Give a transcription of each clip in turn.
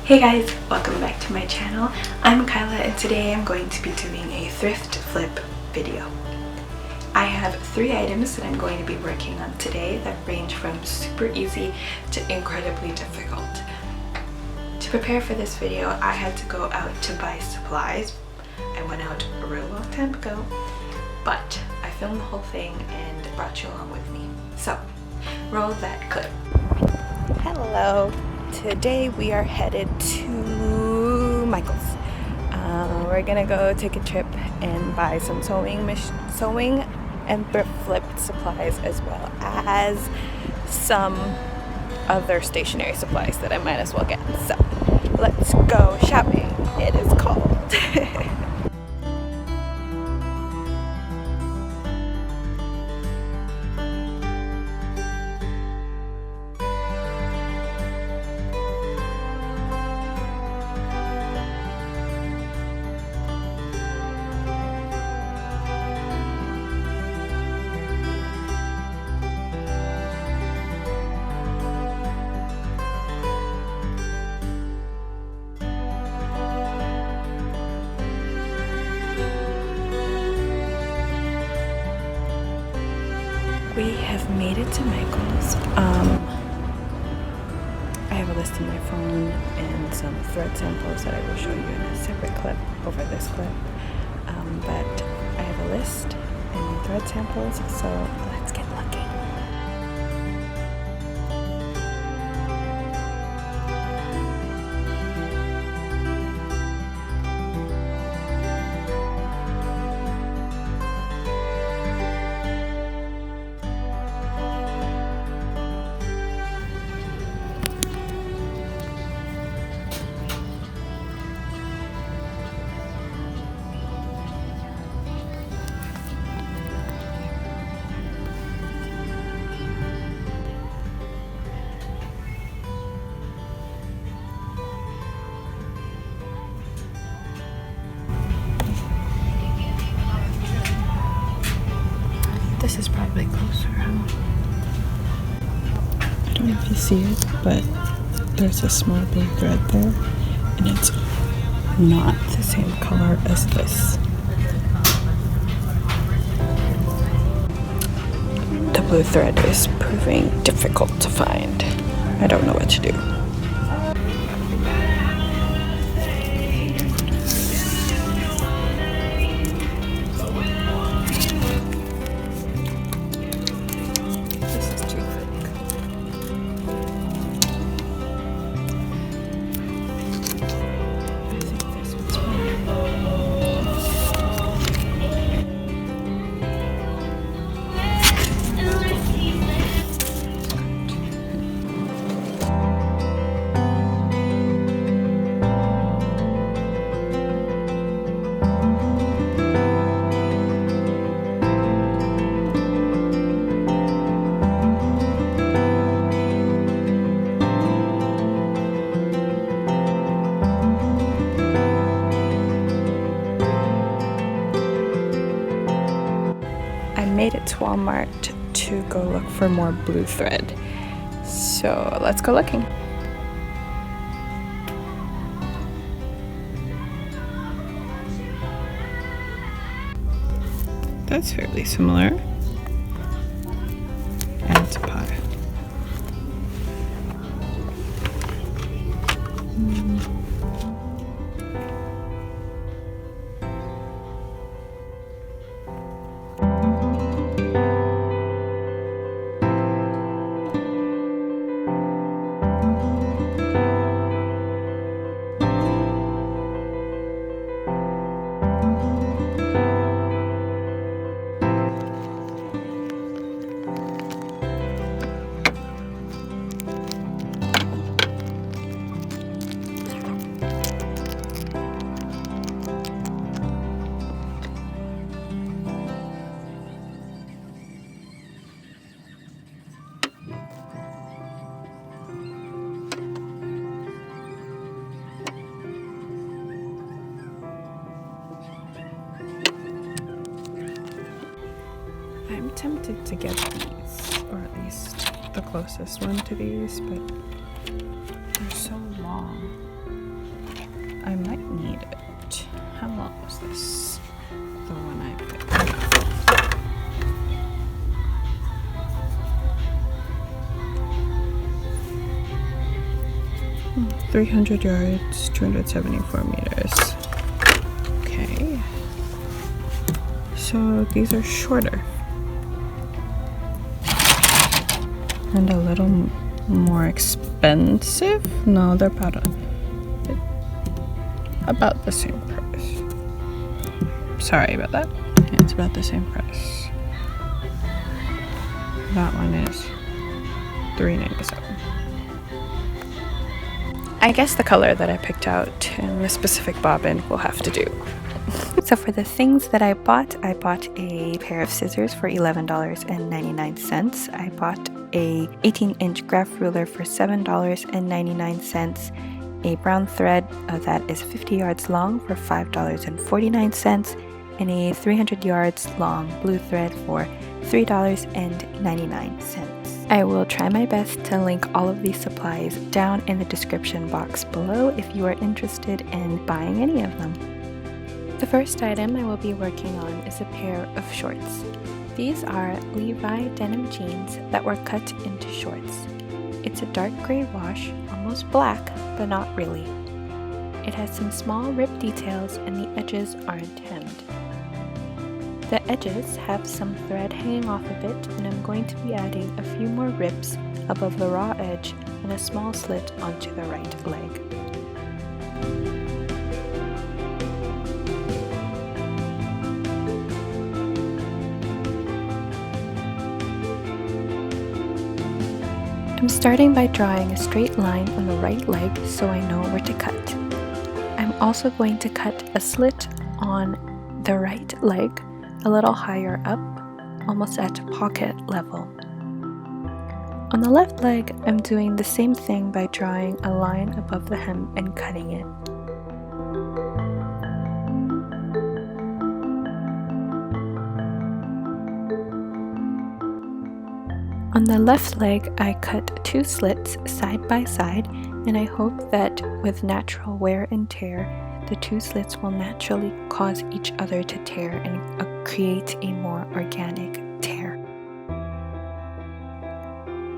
Hey guys, welcome back to my channel. I'm Kyla and today I'm going to be doing a thrift flip video. I have 3 items that I'm going to be working on today that range from super easy to incredibly difficult. To prepare for this video, I had to go out to buy supplies. I went out a real long time ago, but I filmed the whole thing and brought you along with me. So, roll that clip. Hello. Today we are headed to Michael's. We're gonna go take a trip and buy some sewing and thrift flip supplies, as well as some other stationery supplies that I might as well get. So let's go shopping. It is cold. We have made it to Michael's. I have a list in my phone and some thread samples that I will show you in a separate clip over this clip. But I have a list and thread samples, so let's get looking. This is probably closer. I don't know if you see it, but there's a small blue thread there, and it's not the same color as this. The blue thread is proving difficult to find. I don't know what to do. Made it to Walmart to go look for more blue thread. So let's go looking. That's fairly similar. And it's a pie. I'm tempted to get these, or at least the closest one to these, but they're so long. I might need it. How long was this? The one I picked. 300 yards, 274 meters. Okay. So these are shorter. And a little more expensive? No, they're about the same price. Sorry about that. It's about the same price. That one is $3.97. I guess the color that I picked out in the specific bobbin will have to do. So for the things that I bought a pair of scissors for $11.99. I bought a 18-inch graph ruler for $7.99. A brown thread that is 50 yards long for $5.49. And a 300 yards long blue thread for $3.99. I will try my best to link all of these supplies down in the description box below if you are interested in buying any of them. The first item I will be working on is a pair of shorts. These are Levi denim jeans that were cut into shorts. It's a dark gray wash, almost black, but not really. It has some small rip details and the edges aren't hemmed. The edges have some thread hanging off of it, and I'm going to be adding a few more rips above the raw edge and a small slit onto the right leg. I'm starting by drawing a straight line on the right leg so I know where to cut. I'm also going to cut a slit on the right leg a little higher up, almost at pocket level. On the left leg, I'm doing the same thing by drawing a line above the hem and cutting it. On the left leg, I cut two slits side by side, and I hope that with natural wear and tear, the two slits will naturally cause each other to tear and create a more organic tear.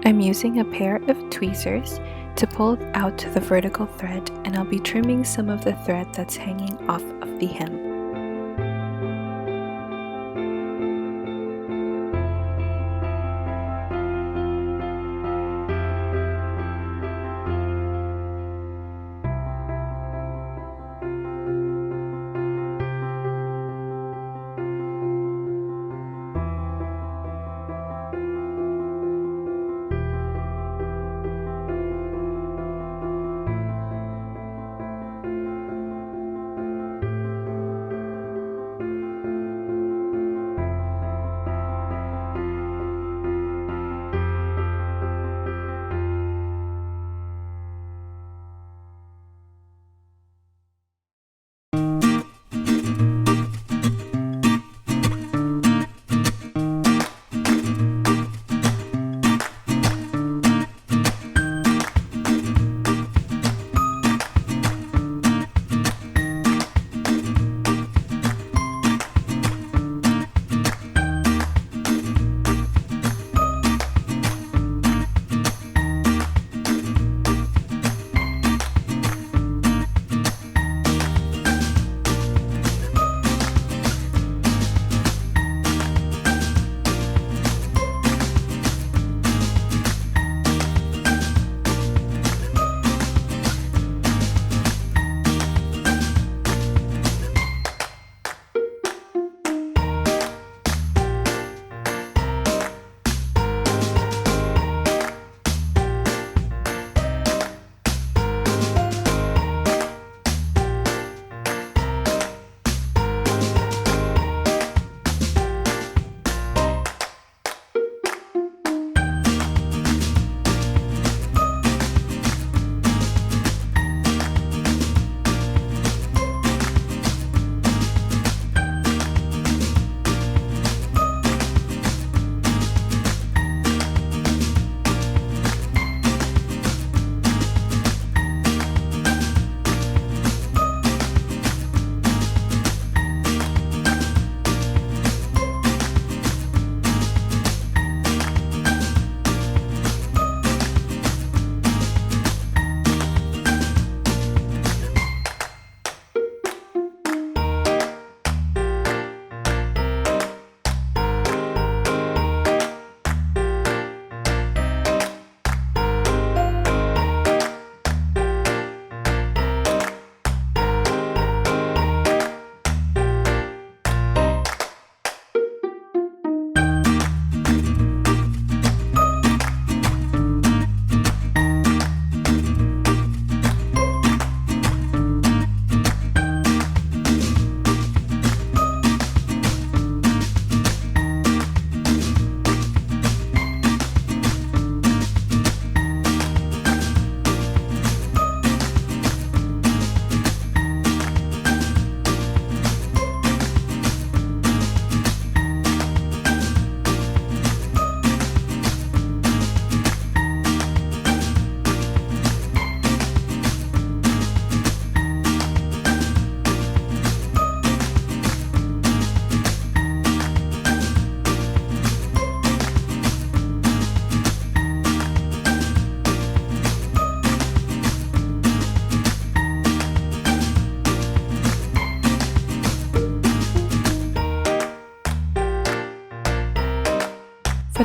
I'm using a pair of tweezers to pull out the vertical thread, and I'll be trimming some of the thread that's hanging off of the hem.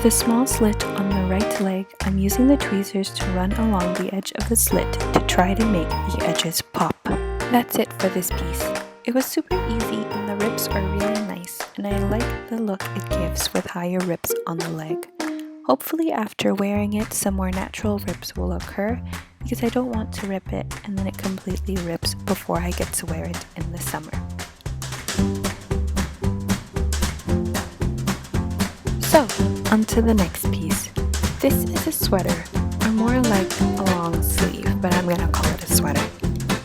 the small slit on the right leg, I'm using the tweezers to run along the edge of the slit to try to make the edges pop. That's it for this piece. It was super easy and the rips are really nice, and I like the look it gives with higher rips on the leg. Hopefully after wearing it, some more natural rips will occur, because I don't want to rip it and then it completely rips before I get to wear it in the summer. So, onto the next piece. This is a sweater, or more like a long sleeve, but I'm gonna call it a sweater.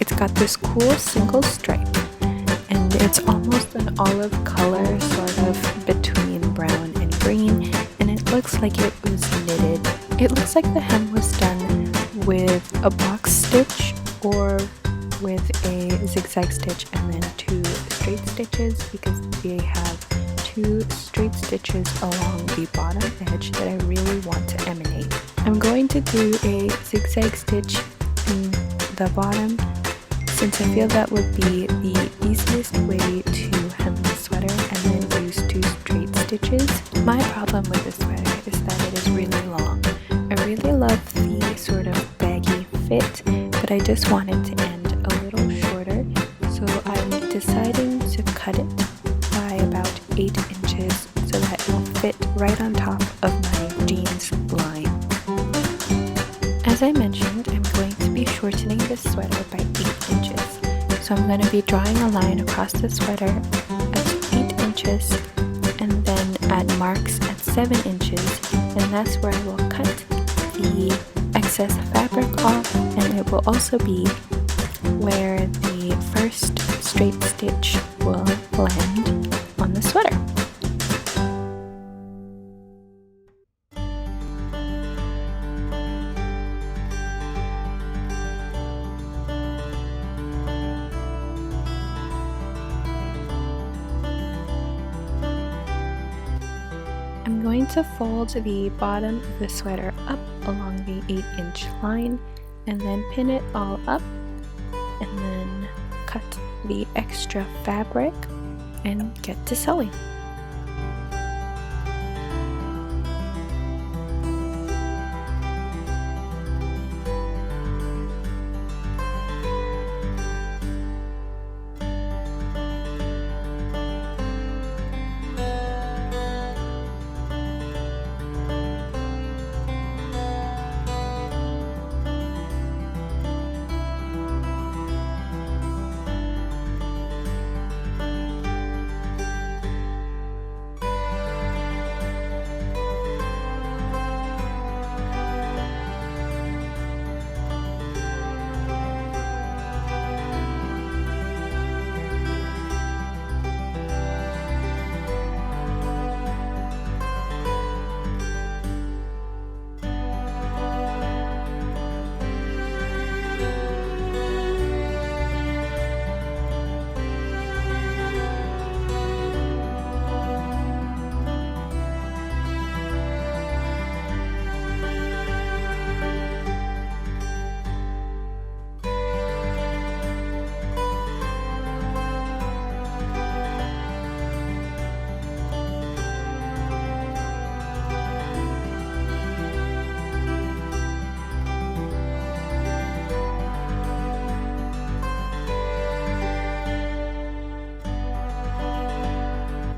It's got this cool single stripe, and it's almost an olive color, sort of between brown and green, and it looks like it was knitted. It looks like the hem was done with a box stitch or with a zigzag stitch and then 2 straight stitches, because they have 2 straight stitches along the bottom edge that I really want to emanate. I'm going to do a zigzag stitch in the bottom, since I feel that would be the easiest way to hem the sweater, and then use 2 straight stitches. My problem with the sweater is that it is really long. I really love the sort of baggy fit, but I just want it to end a little shorter, so I'm deciding to cut it by about 8 inches so that it will fit right on top of my jeans line. As I mentioned, I'm going to be shortening this sweater by 8 inches. So I'm going to be drawing a line across the sweater at 8 inches and then add marks at 7 inches, and that's where I will cut the excess fabric off, and it will also be where the first straight stitch will land on the sweater. I'm going to fold the bottom of the sweater up along the 8-inch line and then pin it all up, and then cut the extra fabric and get to sewing.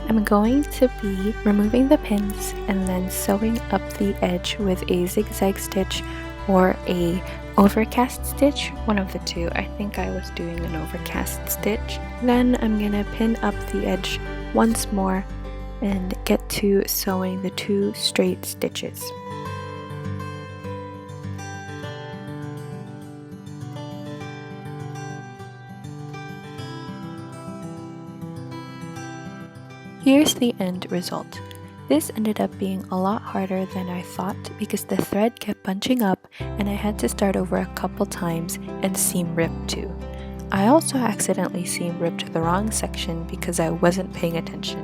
I'm going to be removing the pins and then sewing up the edge with a zigzag stitch or a overcast stitch, one of the two. I think I was doing an overcast stitch. Then I'm gonna pin up the edge once more and get to sewing the 2 straight stitches. Here's the end result. This ended up being a lot harder than I thought because the thread kept bunching up and I had to start over a couple times and seam rip too. I also accidentally seam ripped the wrong section because I wasn't paying attention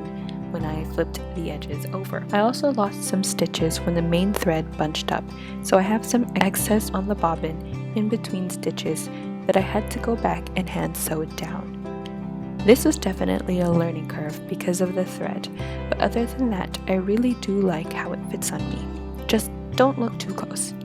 when I flipped the edges over. I also lost some stitches when the main thread bunched up, so I have some excess on the bobbin in between stitches that I had to go back and hand sew it down. This was definitely a learning curve because of the thread, but other than that, I really do like how it fits on me. Just don't look too close.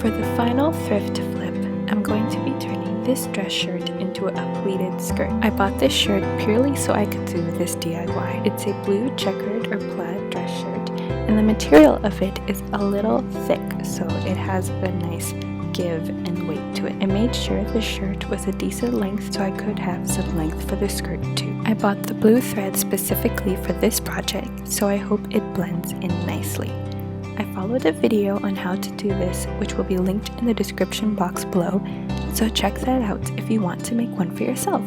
For the final thrift flip, I'm going to be turning this dress shirt into a pleated skirt. I bought this shirt purely so I could do this DIY. It's a blue checkered or plaid dress shirt, and the material of it is a little thick, so it has a nice give and weight to it. I made sure the shirt was a decent length so I could have some length for the skirt too. I bought the blue thread specifically for this project, so I hope it blends in nicely. I followed a video on how to do this, which will be linked in the description box below, so check that out if you want to make one for yourself.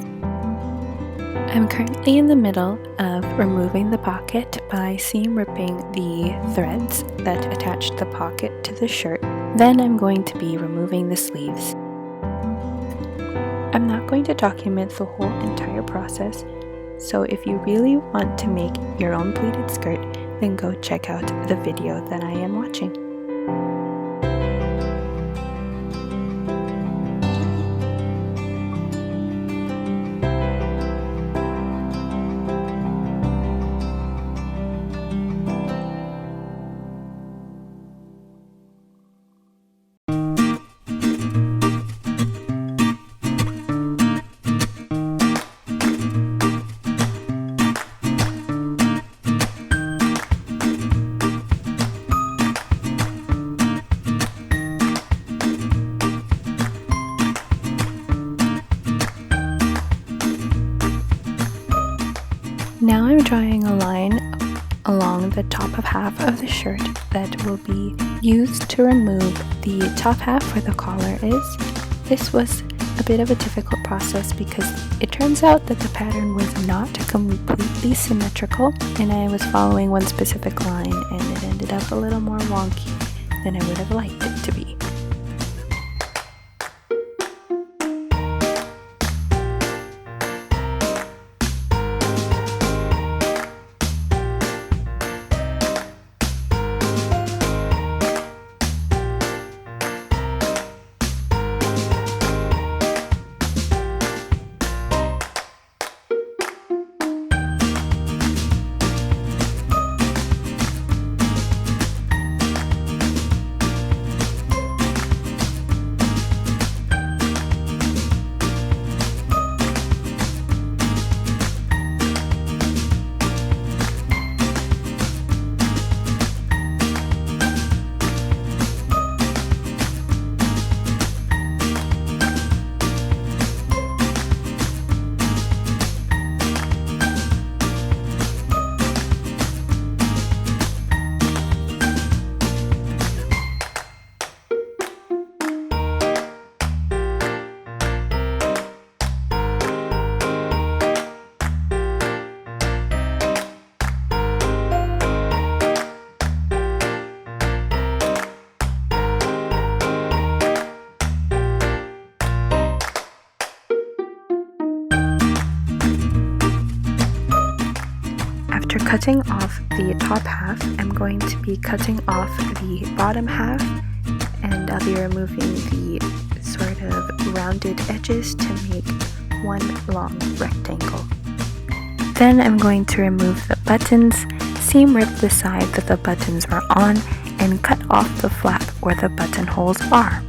I'm currently in the middle of removing the pocket by seam ripping the threads that attach the pocket to the shirt. Then I'm going to be removing the sleeves. I'm not going to document the whole entire process, so if you really want to make your own pleated skirt, then go check out the video that I am watching. Now I'm drawing a line along the top of half of the shirt that will be used to remove the top half where the collar is. This was a bit of a difficult process because it turns out that the pattern was not completely symmetrical, and I was following one specific line and it ended up a little more wonky than I would have liked it to be. After cutting off the top half, I'm going to be cutting off the bottom half, and I'll be removing the sort of rounded edges to make one long rectangle. Then I'm going to remove the buttons, seam rip the side that the buttons are on, and cut off the flap where the buttonholes are.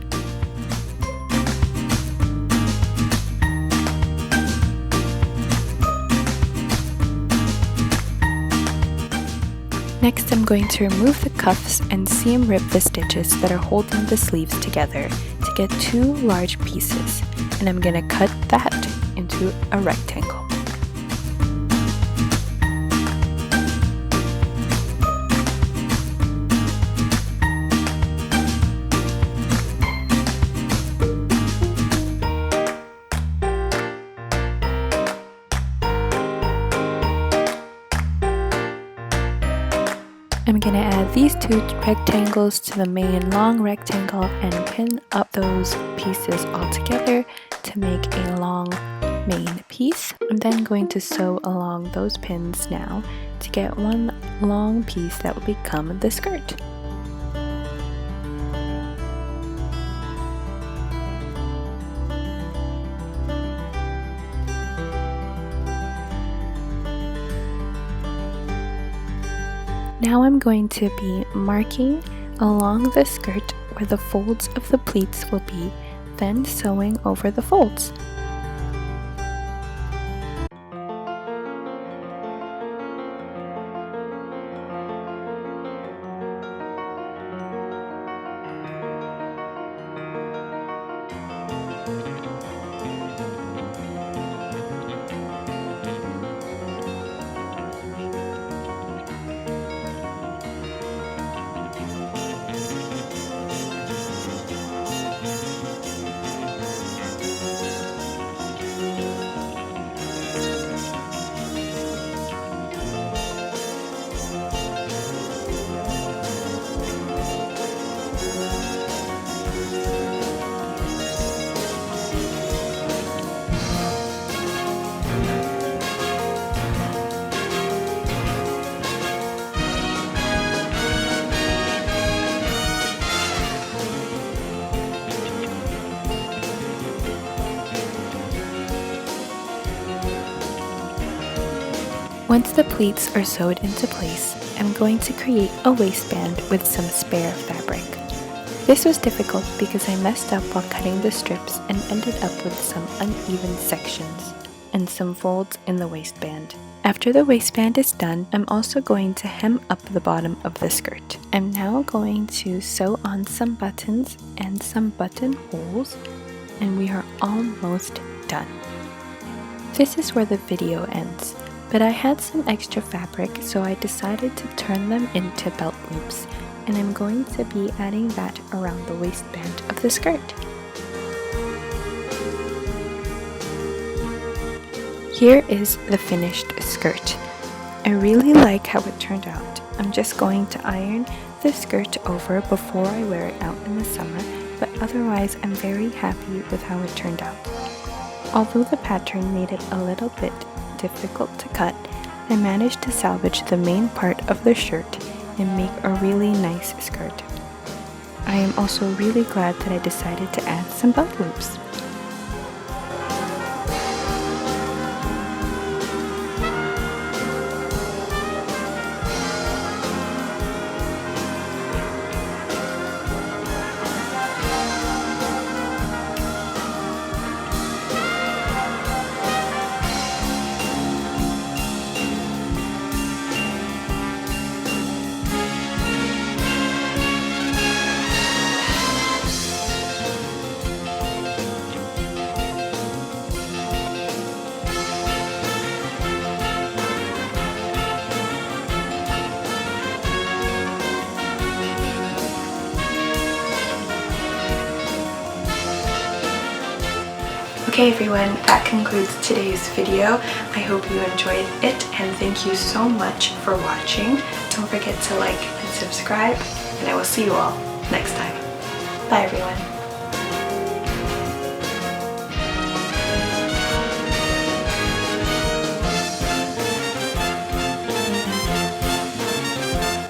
Next, I'm going to remove the cuffs and seam rip the stitches that are holding the sleeves together to get two large pieces, and I'm going to cut that into a rectangle. I'm gonna add these two rectangles to the main long rectangle and pin up those pieces all together to make a long main piece. I'm then going to sew along those pins now to get one long piece that will become the skirt. Now I'm going to be marking along the skirt where the folds of the pleats will be, then sewing over the folds. Once the pleats are sewed into place, I'm going to create a waistband with some spare fabric. This was difficult because I messed up while cutting the strips and ended up with some uneven sections and some folds in the waistband. After the waistband is done, I'm also going to hem up the bottom of the skirt. I'm now going to sew on some buttons and some buttonholes, and we are almost done. This is where the video ends. But I had some extra fabric, so I decided to turn them into belt loops, and I'm going to be adding that around the waistband of the skirt. Here is the finished skirt. I really like how it turned out. I'm just going to iron the skirt over before I wear it out in the summer, but otherwise I'm very happy with how it turned out. Although the pattern made it a little bit difficult to cut, I managed to salvage the main part of the shirt and make a really nice skirt. I am also really glad that I decided to add some belt loops. Okay everyone, that concludes today's video. I hope you enjoyed it and thank you so much for watching. Don't forget to like and subscribe, and I will see you all next time. Bye everyone.